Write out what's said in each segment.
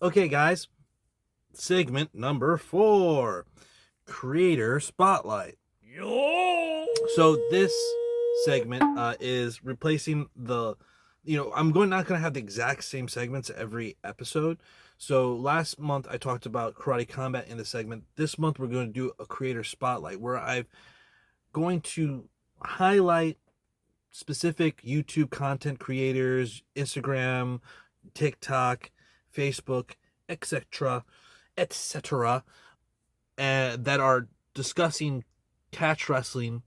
Okay, guys, segment number 4, Creator Spotlight. Yo! So this segment is replacing I'm not going to have the exact same segments every episode. So last month I talked about karate combat in the segment. This month we're going to do a Creator Spotlight where I'm going to highlight specific YouTube content creators, Instagram, TikTok, Facebook, etc., etc., that are discussing catch wrestling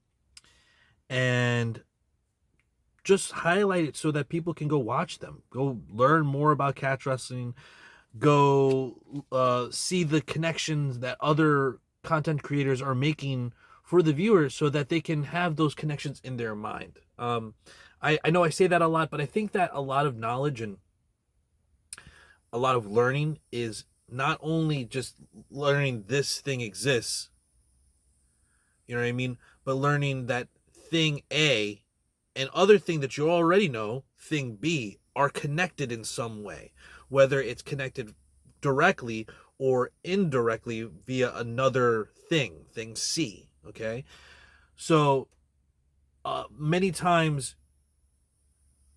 and just highlight it so that people can go watch them, go learn more about catch wrestling, go see the connections that other content creators are making for the viewers so that they can have those connections in their mind. I know I say that a lot, but I think that a lot of knowledge and a lot of learning is not only just learning this thing exists, you know what I mean, but learning that thing A and other thing that you already know, thing B, are connected in some way, whether it's connected directly or indirectly via another thing C. Okay. So many times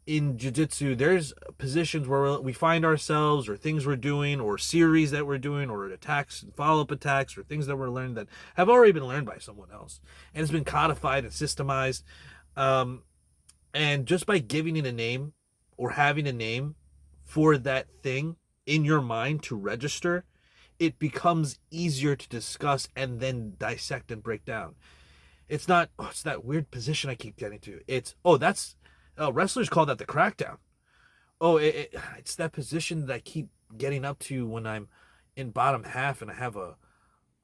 in jiu-jitsu there's positions where we find ourselves or things we're doing or series that we're doing or attacks and follow-up attacks or things that we're learning that have already been learned by someone else and it's been codified and systemized, um, and just by giving it a name or having a name for that thing in your mind to register, it becomes easier to discuss and then dissect and break down. It's not, oh, it's that weird position I keep getting to. It's, oh, that's, wrestlers call that the crackdown. Oh, it's that position that I keep getting up to when I'm in bottom half and I have a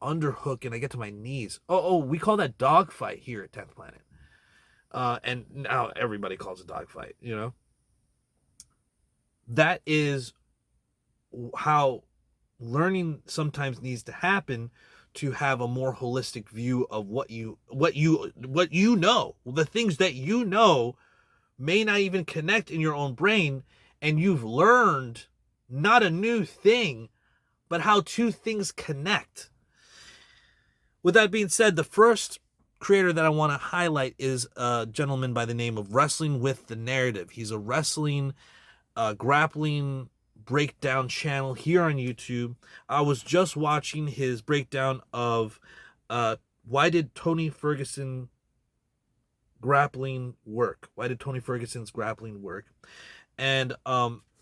underhook and I get to my knees. We call that dog fight here at 10th Planet. And now everybody calls it dog fight, you know? That is how learning sometimes needs to happen to have a more holistic view of what you know. The things that you know may not even connect in your own brain, and you've learned not a new thing, but how two things connect. With that being said, the first creator that I want to highlight is a gentleman by the name of Wrestling with the Narrative. He's a wrestling, grappling breakdown channel here on YouTube. I was just watching his breakdown of why did Tony Ferguson grappling work? Why did Tony Ferguson's grappling work? And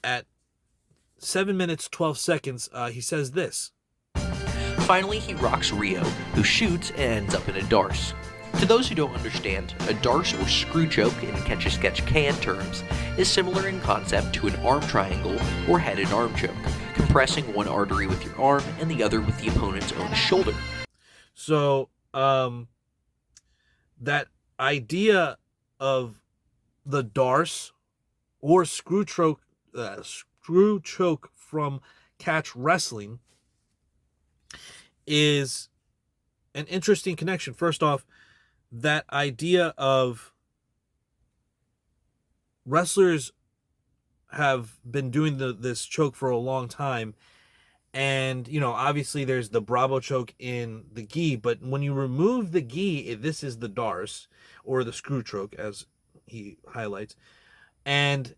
at 7 minutes 12 seconds, he says this. Finally, he rocks Rio, who shoots and ends up in a darce. To those who don't understand, a darce or screw choke in cacc terms is similar in concept to an arm triangle or head and arm choke, compressing one artery with your arm and the other with the opponent's own shoulder. So, that idea of the darce or screw choke from catch wrestling is an interesting connection. First off, that idea of wrestlers have been doing this choke for a long time, and obviously there's the Bravo choke in the gi, but when you remove the gi, this is the darce or the screw choke as he highlights. And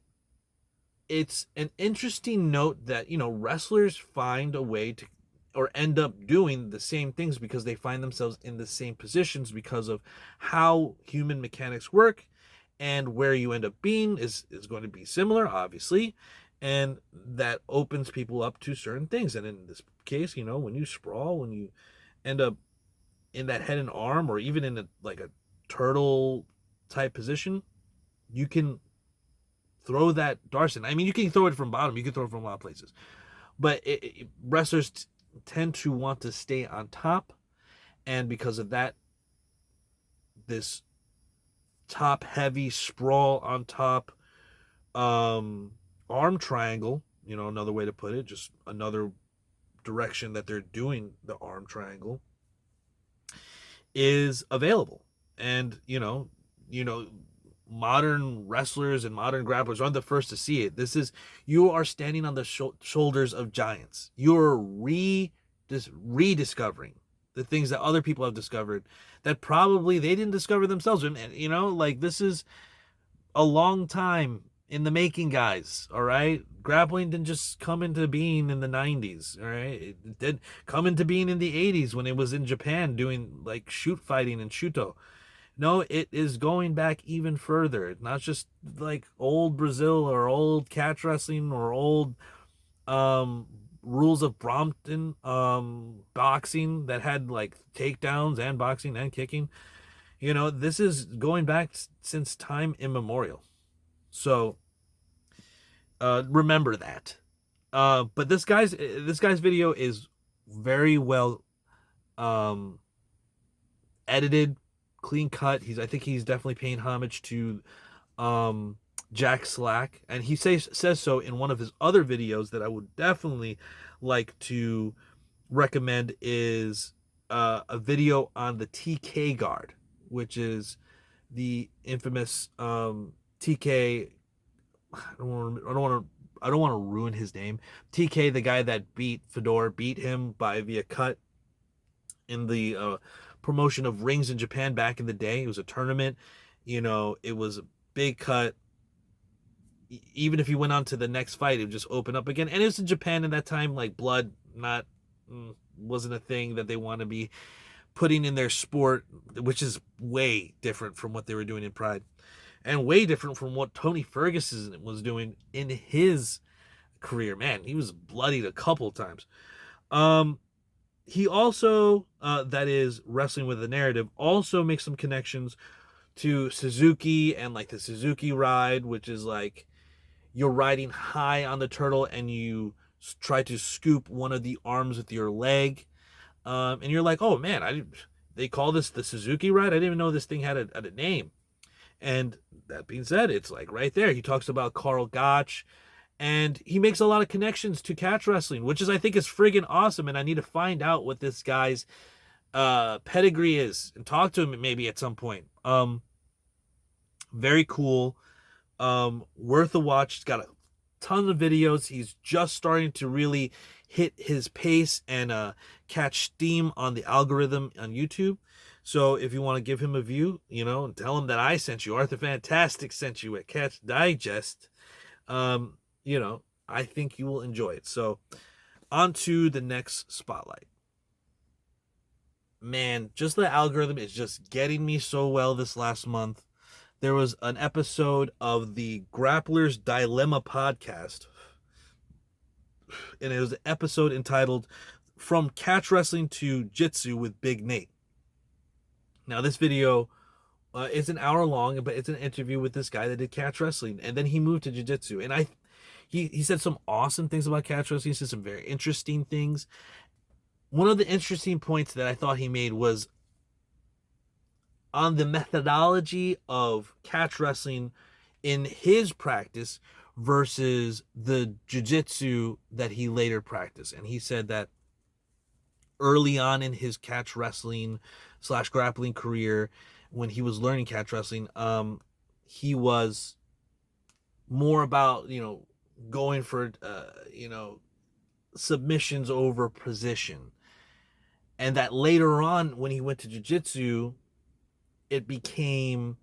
it's an interesting note that wrestlers find a way to or end up doing the same things because they find themselves in the same positions because of how human mechanics work, and where you end up being is going to be similar, obviously, and that opens people up to certain things. And in this case, when you sprawl, when you end up in that head and arm or even in a turtle type position, you can throw that Darson. I mean, you can throw it from bottom, you can throw it from a lot of places, but wrestlers tend to want to stay on top, and because of that, this top heavy sprawl on top, arm triangle, another way to put it, just another direction that they're doing the arm triangle, is available. And modern wrestlers and modern grapplers aren't the first to see it. You are standing on the shoulders of giants. You're rediscovering the things that other people have discovered that probably they didn't discover themselves. And like, this is a long time in the making, guys. All right, grappling didn't just come into being in the 90s. All right, it did come into being in the 80s when it was in Japan doing like shoot fighting and shuto. No, it is going back even further. It's not just like old Brazil or old catch wrestling or old rules of Brompton boxing that had like takedowns and boxing and kicking. This is going back since time immemorial. So remember that. But this guy's video is very well edited, clean cut. I think he's definitely paying homage to Jack Slack, and he says so in one of his other videos that I would definitely like to recommend is a video on the TK guard, which is the infamous TK. I don't want to ruin his name. TK, the guy that beat Fedor, beat him via cut in the promotion of rings in Japan back in the day. It was a tournament. It was a big cut. Even if he went on to the next fight, it would just open up again. And it was in Japan at that time, like blood wasn't a thing that they want to be putting in their sport, which is way different from what they were doing in Pride, and way different from what Tony Ferguson was doing in his career. Man, he was bloodied a couple times. He also, that is wrestling with a narrative, also makes some connections to Suzuki and like the Suzuki ride, which is like you're riding high on the turtle and you try to scoop one of the arms with your leg. And you're like, oh man, they call this the Suzuki ride? I didn't even know this thing had a name. And that being said, it's like right there. He talks about Karl Gotch, and he makes a lot of connections to catch wrestling, which I think is friggin' awesome. And I need to find out what this guy's pedigree is and talk to him maybe at some point. Very cool. Worth a watch. He's got a ton of videos. He's just starting to really hit his pace and catch steam on the algorithm on YouTube. So if you want to give him a view, and tell him that I sent you, Arthur Fantastic sent you at Catch Digest, I think you will enjoy it. So on to the next spotlight. Man, just the algorithm is just getting me so well this last month. There was an episode of the Grappler's Dilemma podcast, and it was an episode entitled From Catch Wrestling to Jitsu with Big Nate. Now, this video is an hour long, but it's an interview with this guy that did catch wrestling, and then he moved to jiu-jitsu. And he said some awesome things about catch wrestling. He said some very interesting things. One of the interesting points that I thought he made was on the methodology of catch wrestling in his practice versus the jiu-jitsu that he later practiced. And he said that early on in his catch wrestling / grappling career, when he was learning catch wrestling, he was more about, going for, submissions over position. And that later on, when he went to jiu-jitsu, it became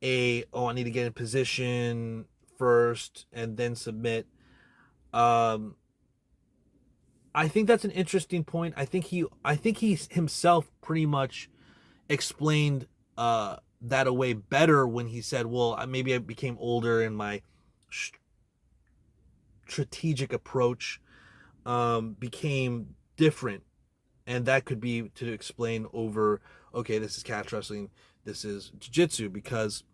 I need to get in position first and then submit. I think that's an interesting point. I think he himself pretty much explained that away better when he said, well, maybe I became older and my strategic approach became different. And that could be to explain over, okay, this is catch wrestling, this is jiu-jitsu, because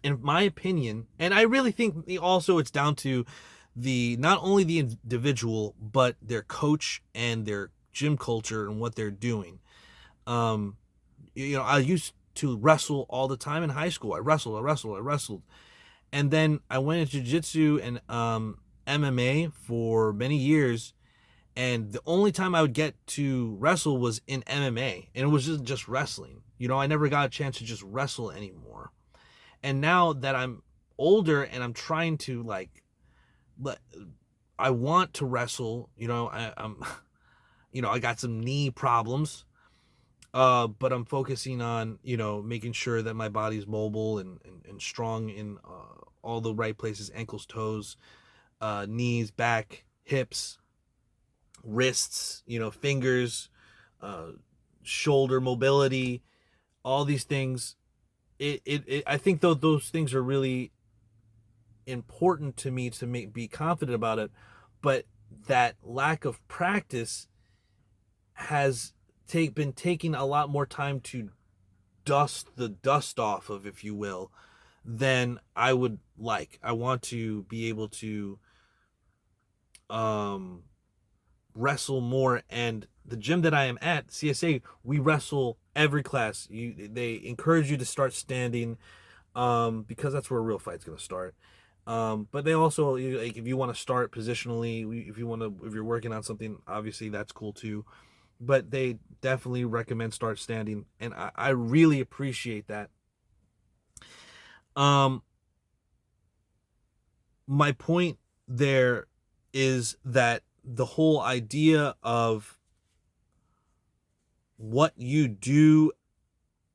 in my opinion, and I really think also it's down to not only the individual, but their coach and their gym culture and what they're doing. I used to wrestle all the time in high school. I wrestled. And then I went into jiu-jitsu and MMA for many years. And the only time I would get to wrestle was in MMA. And it was just wrestling. I never got a chance to just wrestle anymore. And now that I'm older and I'm trying to like, I want to wrestle, I'm I got some knee problems, but I'm focusing on, making sure that my body's mobile and strong in all the right places: ankles, toes, knees, back, hips, wrists, fingers, uh, shoulder mobility, all these things. I think though those things are really important to me to be confident about it, but that lack of practice has been taking a lot more time to dust the dust off of, if you will, than I would like. I want to be able to um wrestle more, and the gym that I am at, CSA, we wrestle every class. They encourage you to start standing, because that's where a real fight's going to start. But they also, like, if you want to start positionally, if you're working on something, obviously that's cool too. But they definitely recommend start standing, and I really appreciate that. Um, my point there is that the whole idea of what you do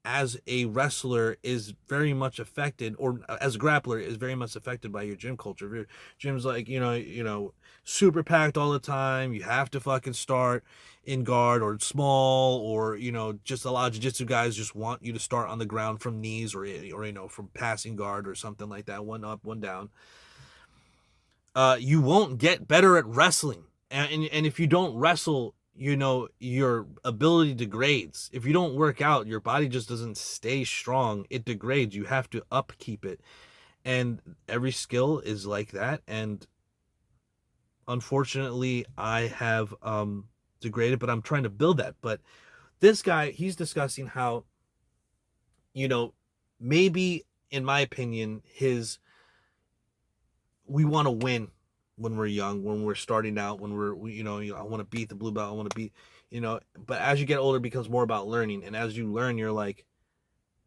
as a wrestler is very much affected, or as a grappler is very much affected by your gym culture. If your gym's like, super packed all the time, you have to fucking start in guard or small, or, just a lot of jiu-jitsu guys just want you to start on the ground from knees, or from passing guard or something like that, one up, one down. You won't get better at wrestling. And if you don't wrestle, your ability degrades. If you don't work out, your body just doesn't stay strong. It degrades. You have to upkeep it. And every skill is like that. And unfortunately, I have degraded, but I'm trying to build that. But this guy, he's discussing how, you know, maybe, in my opinion, we want to win when we're young, when we're starting out, when I want to beat the blue belt, I want to beat, but as you get older, it becomes more about learning. And as you learn, you're like,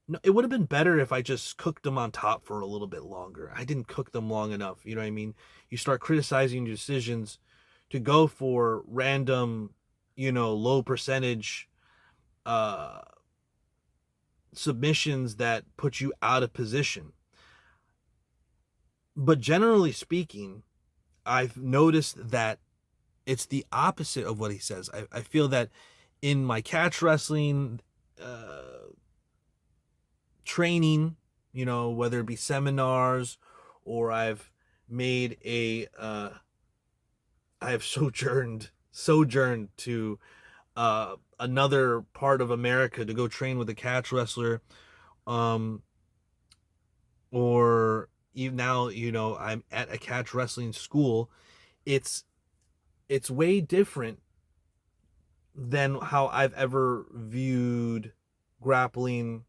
no, it would have been better if I just cooked them on top for a little bit longer. I didn't cook them long enough. You know what I mean? You start criticizing your decisions to go for random, low percentage, uh, submissions that put you out of position. But generally speaking, I've noticed that it's the opposite of what he says. I feel that in my catch wrestling training, whether it be seminars, or I have sojourned to another part of America to go train with a catch wrestler, um, or even now, I'm at a catch wrestling school. It's way different than how I've ever viewed grappling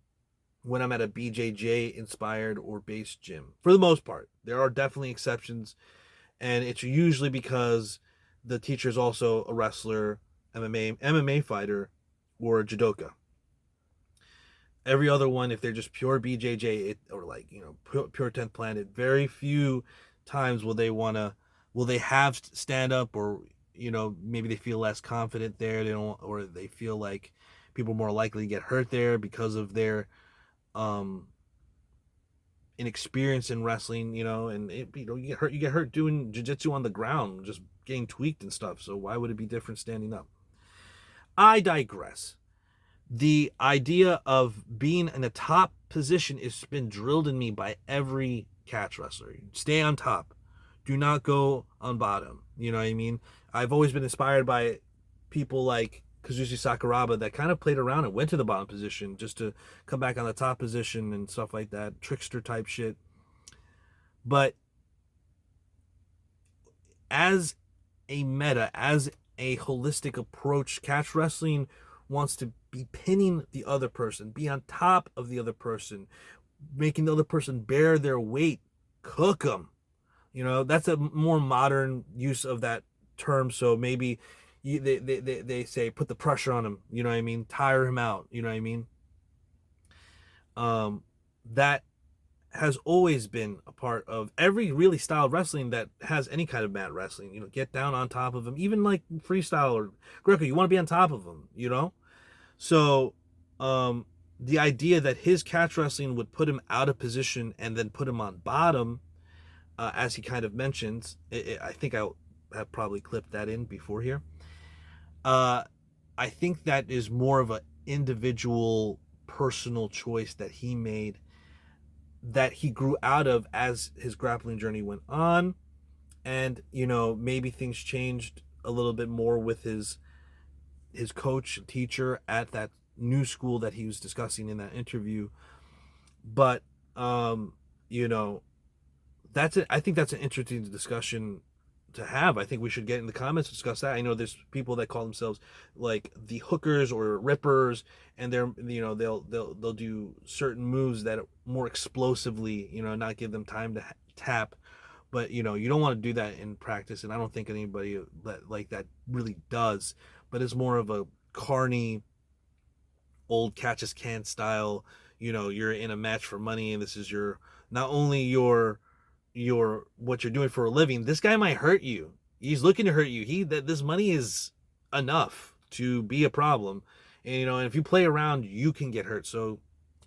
when I'm at a BJJ inspired or based gym. For the most part, there are definitely exceptions, and it's usually because the teacher is also a wrestler, MMA fighter, or a judoka. Every other one, if they're just pure BJJ, or like, pure 10th Planet, very few times will they have stand up, or maybe they feel less confident there. They don't, or they feel like people are more likely to get hurt there because of their um inexperience in wrestling, and you get hurt doing jiu-jitsu on the ground, just getting tweaked and stuff. So why would it be different standing up? I digress. The idea of being in a top position has been drilled in me by every catch wrestler. Stay on top. Do not go on bottom. You know what I mean? I've always been inspired by people like Kazushi Sakuraba that kind of played around and went to the bottom position just to come back on the top position and stuff like that. Trickster type shit. But as as a holistic approach, catch wrestling wants to be pinning the other person, be on top of the other person, making the other person bear their weight, cook them. That's a more modern use of that term. So maybe they say put the pressure on him. You know what I mean? Tire him out. You know what I mean? That has always been a part of every really styled wrestling that has any kind of mat wrestling. You know, get down on top of them, even like freestyle or Greco. You want to be on top of them, you know. So, the idea that his catch wrestling would put him out of position and then put him on bottom, as he kind of mentions, I think I have probably clipped that in before here. I think that is more of an individual, personal choice that he made, that he grew out of as his grappling journey went on. And, you know, maybe things changed a little bit more with his coach, teacher at that new school that he was discussing in that interview. But, you know, that's it. I think that's an interesting discussion to have. I think we should get in the comments to discuss that. I know there's people that call themselves like the hookers or rippers, and they're, you know, they'll do certain moves that more explosively, you know, not give them time to tap. But, you know, you don't want to do that in practice, and I don't think anybody that like that really does. But it's more of a carny, old catch as can style. You know, you're in a match for money, and this is your, not only your what you're doing for a living. This guy might hurt you. He's looking to hurt you. That this money is enough to be a problem. And, you know, and if you play around, you can get hurt. So,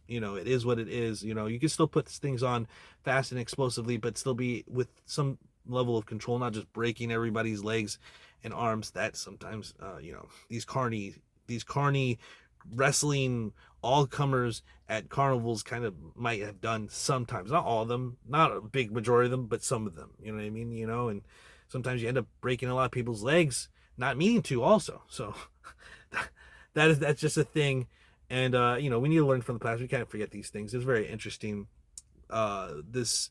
you know, it is what it is. You know, you can still put things on fast and explosively, but still be with some level of control, not just breaking everybody's legs and arms. That sometimes, you know, these carny wrestling all comers at carnivals kind of might have done sometimes, not all of them, not a big majority of them, but some of them, you know what I mean? You know, and sometimes you end up breaking a lot of people's legs, not meaning to also. So that's just a thing. And, you know, we need to learn from the past. We can't forget these things. It's very interesting. This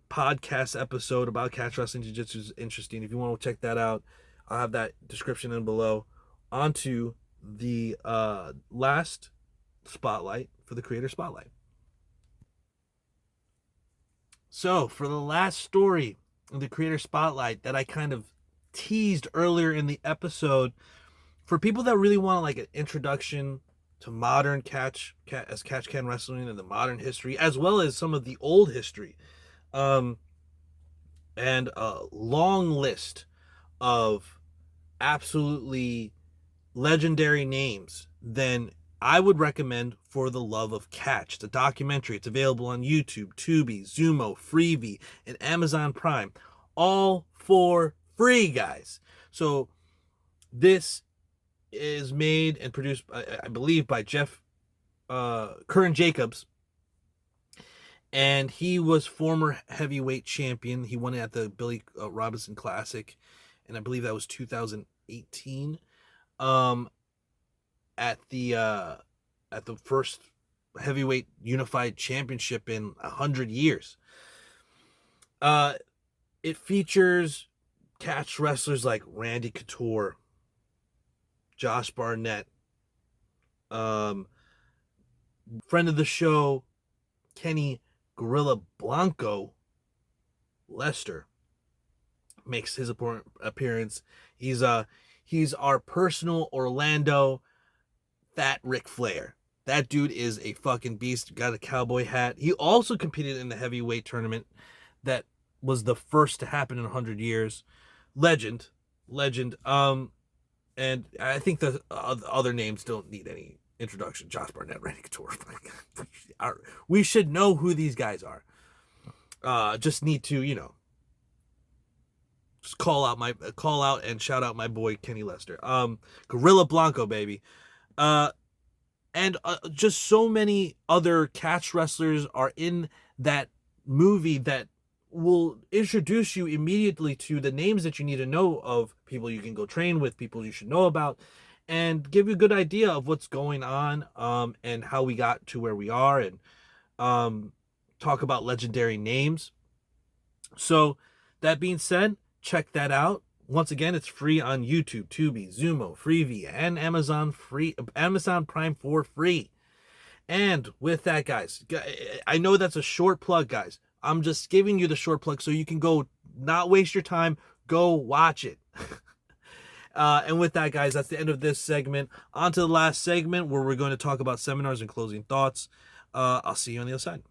podcast episode about catch wrestling jiu-jitsu is interesting. If you want to check that out, I'll have that description in below. Onto the last spotlight for the creator spotlight. So for the last story in the creator spotlight that I kind of teased earlier in the episode, for people that really want like an introduction to modern catch can wrestling and the modern history, as well as some of the old history, and a long list of absolutely legendary names, then I would recommend For the Love of Catch. It's a documentary. It's available on YouTube, Tubi, Zumo, Freevee, and Amazon Prime. All for free, guys. So this is made and produced, I believe, by Jeff Curran Jacobs. And he was former heavyweight champion. He won it at the Billy Robinson Classic, and I believe that was 2018. At the first heavyweight unified championship in 100 years. It features catch wrestlers like Randy Couture, Josh Barnett, friend of the show Kenny Gorilla Blanco Lester makes his appearance. He's our personal Orlando Fat Ric Flair. That dude is a fucking beast. Got a cowboy hat. He also competed in the heavyweight tournament that was the first to happen in 100 years. Legend. And I think the other names don't need any introduction. Josh Barnett, Randy Couture. We should know who these guys are. Just need to, you know, just call out and shout out my boy Kenny Lester. Gorilla Blanco, baby. And just so many other catch wrestlers are in that movie that will introduce you immediately to the names that you need to know of, people you can go train with, people you should know about, and give you a good idea of what's going on, and how we got to where we are, and talk about legendary names. So that being said, check that out. Once again, it's free on YouTube, Tubi, Zumo, Freevee, and Amazon Prime for free. And with that, guys, I know that's a short plug, guys. I'm just giving you the short plug so you can go, not waste your time, go watch it. And with that, guys, that's the end of this segment. On to the last segment, where we're going to talk about seminars and closing thoughts. I'll see you on the other side.